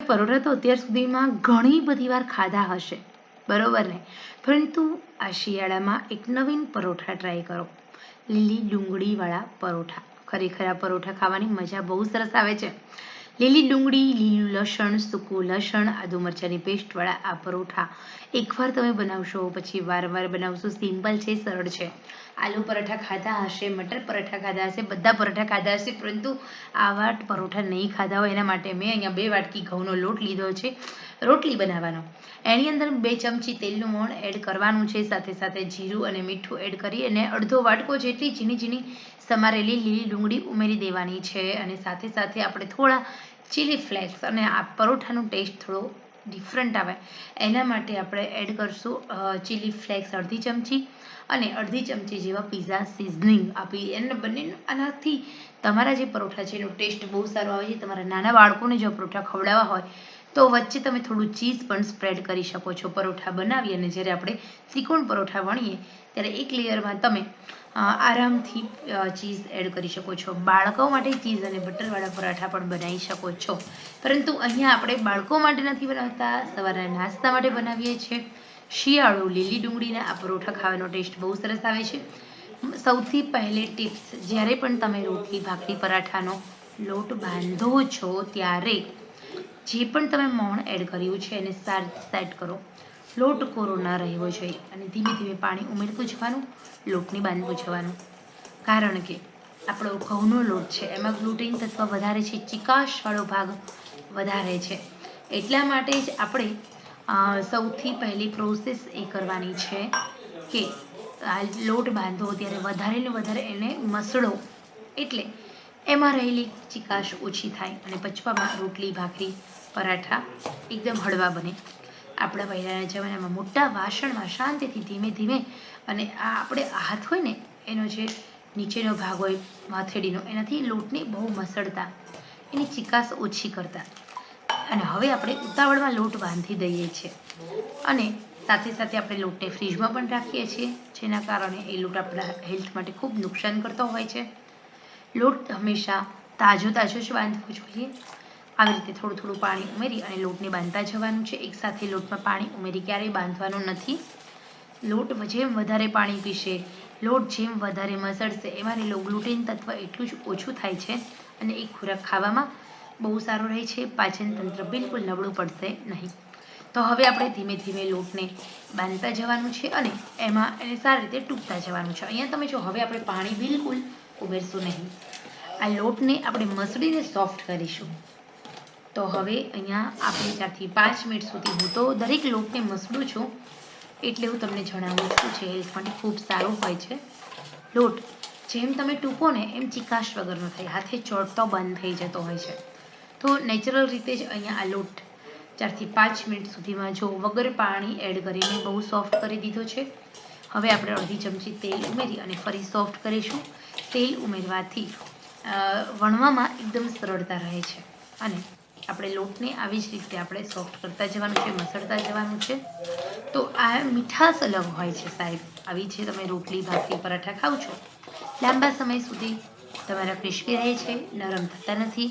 પરોઠા તો અત્યાર સુધીમાં ઘણી બધી વાર ખાધા હશે, બરોબર ને? પરંતુ આ શિયાળામાં એક નવીન પરોઠા ટ્રાય કરો, લીલી ડુંગળીવાળા પરોઠા. ખરેખર આ પરોઠા ખાવાની મજા બહુ સરસ આવે છે. લીલી ડુંગળી, લીલું લસણ, સૂકું લસણ, આદુ મરચાંની પેસ્ટવાળા આ પરોઠા એકવાર તમે બનાવશો પછી વારંવાર બનાવશો. સિમ્પલ છે, સરળ છે. આલુ પરાઠા ખાધા હશે, મટર પરાઠા ખાધા હશે, બધા પરાઠા ખાધા હશે, પરંતુ આવા પરોઠા નહીં ખાધા હોય એના માટે મેં અહીંયા 2 વાટકી ઘઉંનો લોટ લીધો છે રોટલી બનાવવાનો. એની અંદર 2 ચમચી તેલનું મોણ એડ કરવાનું છે, સાથે સાથે જીરું અને મીઠું એડ કરી અને અડધો વાટકો જેટલી ઝીણી ઝીણી સમારેલી લીલી ડુંગળી ઉમેરી દેવાની છે. અને સાથે સાથે આપણે થોડા ચીલી ફ્લેક્સ, અને આ પરોઠાનો ટેસ્ટ થોડો ડિફરન્ટ આવે એના માટે આપણે એડ કરશું ચીલી ફ્લેક્સ અડધી ચમચી અને અડધી ચમચી જેવા પીઝા સિઝનિંગ આપી. એને બંને આનાથી તમારા જે પરોઠા છે એનો ટેસ્ટ બહુ સારો આવે છે. તમારા નાના બાળકોને જો પરોઠા ખવડાવવા હોય તો વચ્ચે તમે થોડું ચીઝ પણ સ્પ્રેડ કરી શકો છો. પરોઠા બનાવી અને જ્યારે આપણે ત્રિકોણ પરોઠા વણીએ ત્યારે એક લેયરમાં તમે આરામથી ચીઝ એડ કરી શકો છો. બાળકો માટે ચીઝ અને બટરવાળા પરાઠા પણ બનાવી શકો છો, પરંતુ અહીંયા આપણે બાળકો માટે નથી બનાવતા, સવારના નાસ્તા માટે બનાવીએ છીએ. શિયાળો, લીલી ડુંગળીના આ પરોઠા ખાવાનો ટેસ્ટ બહુ સરસ આવે છે. સૌથી પહેલી ટિપ્સ, જ્યારે પણ તમે રોટલી ભાખરી પરાઠાનો લોટ બાંધો છો ત્યારે જે પણ તમે મોણ એડ કર્યું છે એને સારી સેટ કરો. લોટ કોરો ન રહેવો જોઈએ અને ધીમે ધીમે પાણી ઉમેરતું જવાનું, લોટને બાંધતું જવાનું. કારણ કે આપણો ઘઉંનો લોટ છે એમાં ગ્લુટેન તત્વ વધારે છે, ચિકાશવાળો ભાગ વધારે છે. એટલા માટે જ આપણે સૌથી પહેલી પ્રોસેસ એ કરવાની છે કે લોટ બાંધો ત્યારે વધારે ને વધારે એને મસળો, એટલે એમાં રહેલી ચિકાશ ઓછી થાય અને પચવામાં રોટલી ભાખરી પરાઠા એકદમ હળવા બને. આપણા પહેલાંના જમાનામાં મોટા વાસણમાં શાંતિથી ધીમે ધીમે, અને આ આપણે હાથ હોય ને એનો જે નીચેનો ભાગ હોય હથેળીનો, એનાથી લોટને બહુ મસળતા, એની ચિકાશ ઓછી કરતા. અને હવે આપણે ઉતાવળમાં લોટ બાંધી દઈએ છીએ અને સાથે સાથે આપણે લોટને ફ્રીજમાં પણ રાખીએ છીએ, જેના કારણે એ લોટ આપણા હેલ્થ માટે ખૂબ નુકસાન કરતો હોય છે. લોટ હંમેશા તાજો જ બાંધવો જોઈએ. આવી રીતે થોડું થોડું પાણી ઉમેરી અને લોટને બાંધતા જવાનું છે. એકસાથે લોટમાં પાણી ઉમેરી ક્યારેય બાંધવાનો નથી. લોટ જેમ વધારે પાણી પીશે, લોટ જેમ વધારે મસળશે, એમાં રહેલું ગ્લુટેન તત્વ એટલું જ ઓછું થાય છે અને એ ખોરાક ખાવામાં બહુ સારો રહે છે. પાચન તંત્ર બિલકુલ નબળું પડશે નહીં. તો હવે આપણે ધીમે ધીમે લોટને બાંધતા જવાનું છે અને એમાં એને સારી રીતે ટૂંકતા જવાનું છે. અહીંયા તમે જો, હવે આપણે પાણી બિલકુલ ઉમેરશું નહીં. આ લોટને આપણે મસળીને સોફ્ટ કરીશું. તો હવે અહીંયા આપણે 4 થી 5 મિનિટ સુધી, હું તો દરેક લોટને મસળું છું એટલે હું તમને જણાવું છું, જે હેલ્થ માટે ખૂબ સારું હોય છે. લોટ જેમ તમે ટૂંકો ને એમ ચિકાશ વગરનો થાય, હાથે ચોંટતો બંધ થઈ જતો હોય છે. તો નેચરલ રીતે જ અહીંયા આ લોટ 4 થી 5 મિનિટ સુધીમાં જો વગર પાણી એડ કરીને બહુ સોફ્ટ કરી દીધો છે. હવે આપણે અડધી ચમચી તેલ ઉમેરી અને ફરી સોફ્ટ કરીશું. તેલ ઉમેરવાથી વણવામાં એકદમ સરળતા રહે છે અને આપણે લોટને આવી જ રીતે આપણે સોફ્ટ કરતા જવાનું છે, મસળતા જવાનું છે. તો આ મીઠાશ અલગ હોય છે સાહેબ. આવી છે તમે રોટલી ભાખરી પરાઠા ખાવ છો, લાંબા સમય સુધી તમારા ક્રિસ્પી રહે છે, નરમ થતા નથી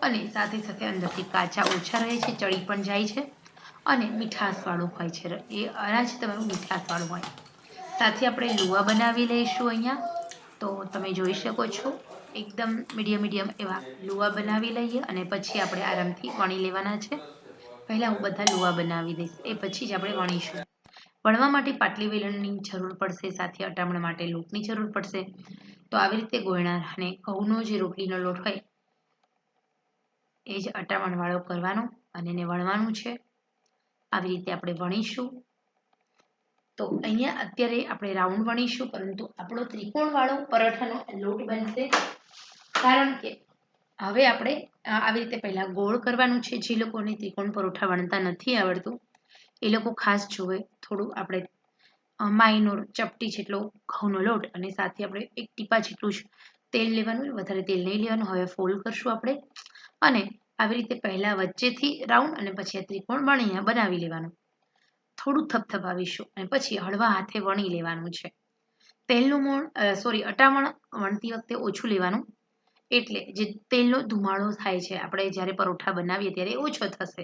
અને સાથે સાથે અંદરથી કાચા ઓછા રહે છે, ચડી પણ જાય છે અને મીઠાશવાળું હોય છે. એ અનાજ તમારું મીઠાશવાળું હોય. સાથે આપણે લુવા બનાવી લઈશું અહીંયા. તો તમે જોઈ શકો છો, એકદમ મીડિયમ એવા લુવા બનાવી લઈએ અને પછી આપણે આરામથી વણી લેવાના છે. પહેલાં હું બધા લુવા બનાવી દઈશ, એ પછી જ આપણે વણીશું. વણવા માટે પાટલી વેલણની જરૂર પડશે, સાથે અટામણ માટે લોટની જરૂર પડશે. તો આવી રીતે ગોળણા અને ઘઉંનો જે રોટલીનો લોટ હોય એ જ અટામણવાળો કરવાનો અને એને વણવાનું છે. આવી રીતે આપણે વણીશું. તો અહીંયા અત્યારે આપણે રાઉન્ડ વણીશું, પરંતુ આપણો ત્રિકોણવાળો પરાઠાનો લોટ બનશે. કારણ કે હવે આપણે આવી રીતે પહેલાં ગોળ કરવાનું છે. જે લોકોને ત્રિકોણ પરોઠા વણતા નથી આવડતું એ લોકો ખાસ જોવે. થોડું આપણે માઇનોર ચપટી જેટલો ઘઉંનો લોટ અને સાથે આપણે 1 ટીપા જેટલું જ તેલ લેવાનું, વધારે તેલ નહીં લેવાનું. હવે ફોલ્ડ કરશું આપણે અને આવી રીતે પહેલાં વચ્ચેથી રાઉન્ડ અને પછી આ ત્રિકોણ બનાવી લેવાનું. થોડું થપથપાવીશું અને પછી હળવા હાથે વણી લેવાનું છે. તેલનું મોણ અટામણ વણતી વખતે ઓછું લેવાનું, એટલે જે તેલનો ધુમાડો થાય છે આપણે જ્યારે પરોઠા બનાવીએ ત્યારે ઓછો થશે.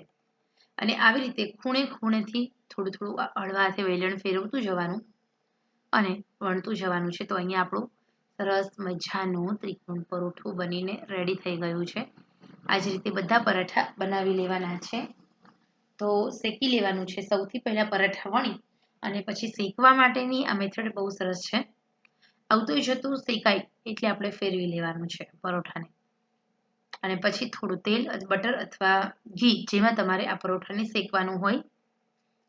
અને આવી રીતે ખૂણે ખૂણેથી થોડું થોડું હળવા હાથે વેલણ ફેરવતું જવાનું અને વણતું જવાનું છે. તો અહીંયા આપણું સરસ મજાનું ત્રિકોણ પરોઠું બનીને રેડી થઈ ગયું છે. આ જ રીતે બધા પરાઠા બનાવી લેવાના છે. તો શેકી લેવાનું છે. સૌથી પહેલાં પરાઠા વણી અને પછી શેકવા માટેની આ મેથડ બહુ સરસ છે. આવતું જતું શેકાય એટલે આપણે ફેરવી લેવાનું છે પરોઠાને. અને પછી થોડું તેલ બટર અથવા ઘી જેમાં તમારે આ પરોઠાને શેકવાનું હોય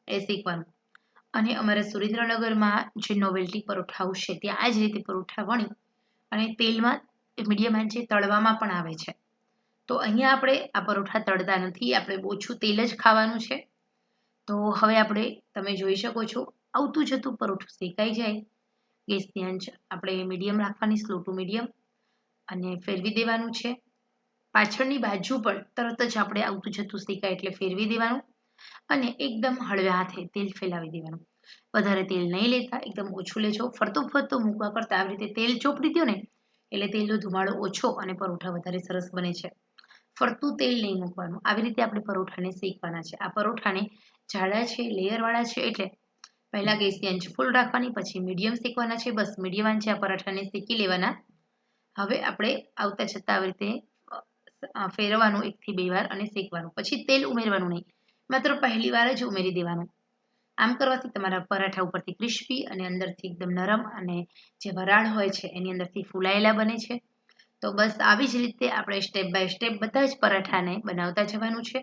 એ શેકવાનું. અને અમારા સુરેન્દ્રનગરમાં જે નોવેલ્ટી પરોઠા હાઉસ છે ત્યાં આ જ રીતે પરોઠા વણી અને તેલમાં મીડિયમ આંચે તળવામાં પણ આવે છે. તો અહીંયા આપણે આ પરોઠા તળતા નથી, આપણે ઓછું તેલ જ ખાવાનું છે. તો હવે તમે જોઈ શકો છો આવતું જતું પરોઠું શેકાઈ જાય. ગેસની આંચ આપણે મીડિયમ રાખવાની, સ્લો ટુ મીડિયમ, અને ફેરવી દેવાનું છે. પાછળની બાજુ પણ તરત જ આપણે આવતું જતું શેકાય એટલે ફેરવી દેવાનું અને એકદમ હળવા હાથે તેલ ફેલાવી દેવાનું. વધારે તેલ નહીં લેતા, એકદમ ઓછું લેજો. ફરતું ફરતું મૂકવા કરતાં આવી રીતે તેલ ચોપડી દો ને એટલે તેલનો ધુમાડો ઓછો અને પરોઠા વધારે સરસ બને છે. ફરતું તેલ નહીં મૂકવાનું. આવી રીતે આપણે પરોઠાને શેકવાના છે. આ પરોઠાને જાડા છે, લેયરવાળા છે એટલે પહેલાં ગેસની આંચ ફૂલ રાખવાની, પછી મીડિયમ શેકવાના છે. બસ મીડિયમ આંચે આ પરાઠાને શેકી લેવાના. હવે આપણે આવતા જતાં આવી રીતે ફેરવવાનું 1 થી 2 વાર અને શેકવાનું. પછી તેલ ઉમેરવાનું નહીં, માત્ર પહેલી વાર જ ઉમેરી દેવાનું. આમ કરવાથી તમારા પરાઠા ઉપરથી ક્રિસ્પી અને અંદરથી એકદમ નરમ અને જે વરાળ હોય છે એની અંદરથી ફૂલાયેલા બને છે. તો બસ આવી જ રીતે આપણે સ્ટેપ બાય સ્ટેપ બધા જ પરાઠાને બનાવતા જવાનું છે.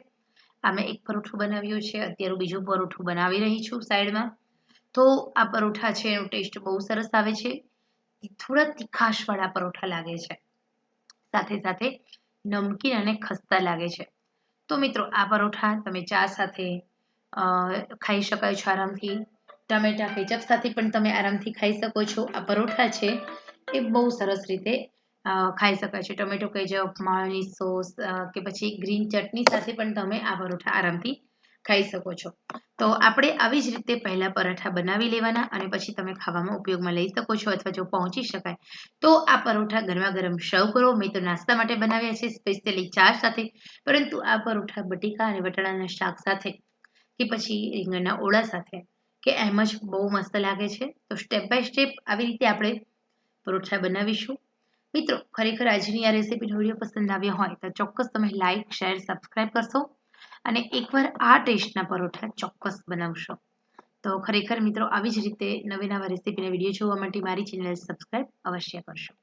આ મેં એક પરોઠું બનાવ્યું છે, અત્યારે બીજું પરોઠું બનાવી રહી છું સાઈડમાં. તો આ પરોઠા છે એનો ટેસ્ટ બહુ સરસ આવે છે. થોડા તીખાશવાળા પરોઠા લાગે છે, સાથે સાથે નમકીન અને ખસ્તા લાગે છે. તો મિત્રો આ પરોઠા તમે ચા સાથે ખાઈ શકાય છો આરામથી. ટમેટા કેચપ સાથે પણ તમે આરામથી ખાઈ શકો છો. આ પરોઠા છે એ બહુ સરસ રીતે ખાઈ શકાય છે. ટમેટો કેચપ, માયોનીઝ સોસ કે પછી ગ્રીન ચટણી સાથે પણ તમે આ પરોઠા આરામથી ખાઈ શકો છો. તો આપણે આવી જ રીતે પહેલાં પરાઠા બનાવી લેવાના અને પછી તમે ખાવામાં ઉપયોગમાં લઈ શકો છો. અથવા જો પહોંચી શકાય તો આ પરોઠા ગરમા ગરમ સર્વ કરો. મેં તો નાસ્તા માટે બનાવ્યા છે, સ્પેશિયલી ચા સાથે. પરંતુ આ પરોઠા બટેકા અને વટાણાના શાક સાથે કે પછી રીંગણના ઓળા સાથે કે એમ જ બહુ મસ્ત લાગે છે. તો સ્ટેપ બાય સ્ટેપ આવી રીતે આપણે પરોઠા બનાવીશું. મિત્રો ખરેખર આજની આ રેસીપીનો વિડીયો પસંદ આવ્યો હોય તો ચોક્કસ તમે લાઇક, શેર, સબસ્ક્રાઈબ કરશો અને એકવાર આ ટેસ્ટના પરોઠા ચોક્કસ બનાવશો. તો ખરેખર મિત્રો આવી જ રીતે નવી નવા રેસીપીના વિડીયો જોવા માટે મારી ચેનલ સબસ્ક્રાઈબ અવશ્ય કરશો.